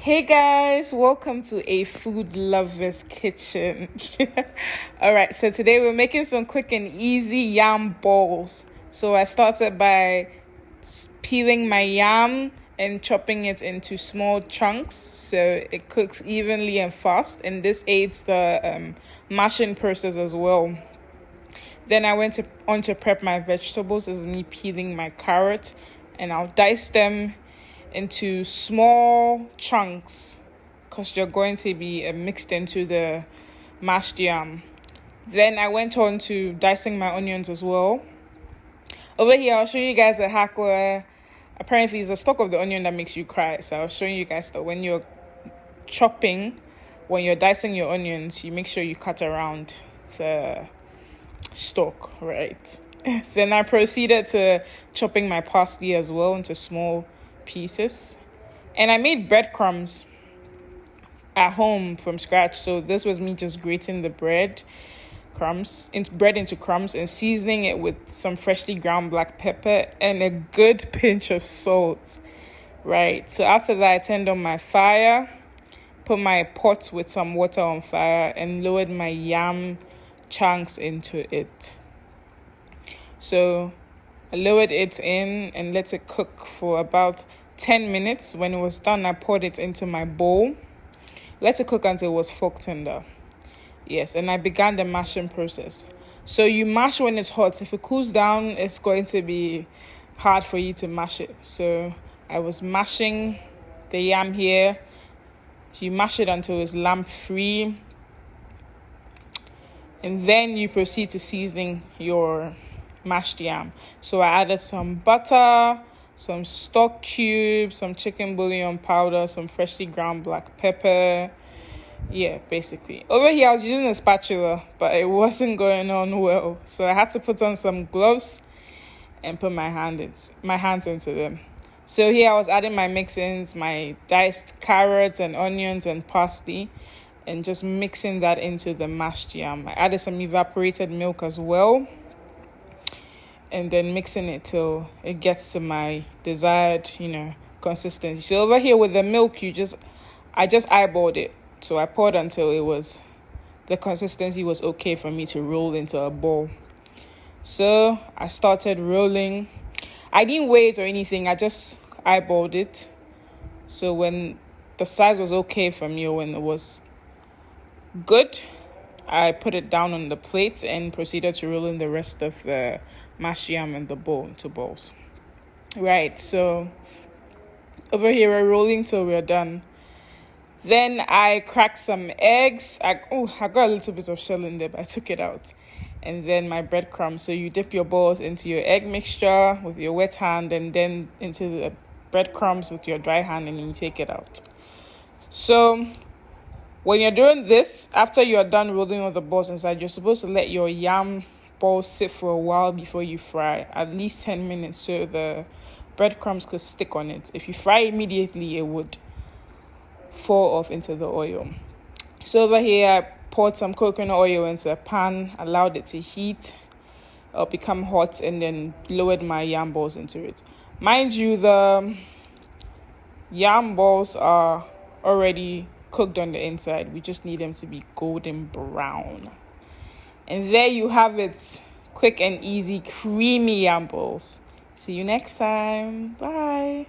Hey guys, welcome to a food lover's kitchen. All right, so today we're making some quick and easy yam balls. So I started by peeling my yam and chopping it into small chunks so it cooks evenly and fast, and this aids the mashing process as well. Then I went on to prep my vegetables. This is me peeling my carrot, and I'll dice them into small chunks because you're going to be mixed into the mashed yam. Then I went on to dicing my onions as well. Over here, I'll show you guys a hack where apparently it's the stalk of the onion that makes you cry. So I was showing you guys that when you're dicing your onions, you make sure you cut around the stalk, right? Then I proceeded to chopping my parsley as well into small pieces, and I made breadcrumbs at home from scratch. So this was me just grating the bread into crumbs and seasoning it with some freshly ground black pepper and a good pinch of salt, right? So after that, I turned on my fire, put my pot with some water on fire, and lowered my yam chunks into it. So I lowered it in and let it cook for about 10 minutes. When it was done, I poured it into my bowl. Let it cook until it was fork tender. Yes, and I began the mashing process. So you mash when it's hot. If it cools down, it's going to be hard for you to mash it. So I was mashing the yam here. So you mash it until it's lump free. And then you proceed to seasoning your mashed yam. So I added some butter, some stock cubes, some chicken bouillon powder, some freshly ground black pepper. Yeah, basically. Over here, I was using a spatula, but it wasn't going on well. So I had to put on some gloves and put my hands into them. So here I was adding my mix-ins, my diced carrots and onions and parsley, and just mixing that into the mashed yam. I added some evaporated milk as well, and then mixing it till it gets to my desired, consistency. So over here with the milk, I just eyeballed it. So I poured until the consistency was okay for me to roll into a ball. So I started rolling. I didn't weigh it or anything. I just eyeballed it. So when the size was okay for me, or when it was good, I put it down on the plate and proceeded to roll in the rest of the mashed yam in the bowl into balls. Right, so over here we're rolling till we're done. Then I cracked some eggs. I got a little bit of shell in there, but I took it out. And then my breadcrumbs. So you dip your balls into your egg mixture with your wet hand, and then into the breadcrumbs with your dry hand, and you take it out. So when you're doing this, after you're done rolling all the balls inside, you're supposed to let your yam balls sit for a while before you fry, at least 10 minutes, so the breadcrumbs could stick on it. If you fry immediately, it would fall off into the oil. So over here, I poured some coconut oil into a pan, allowed it to heat or become hot, and then lowered my yam balls into it. Mind you, the yam balls are already cooked on the inside. We just need them to be golden brown. And there you have it. Quick and easy, creamy yam balls. See you next time. Bye.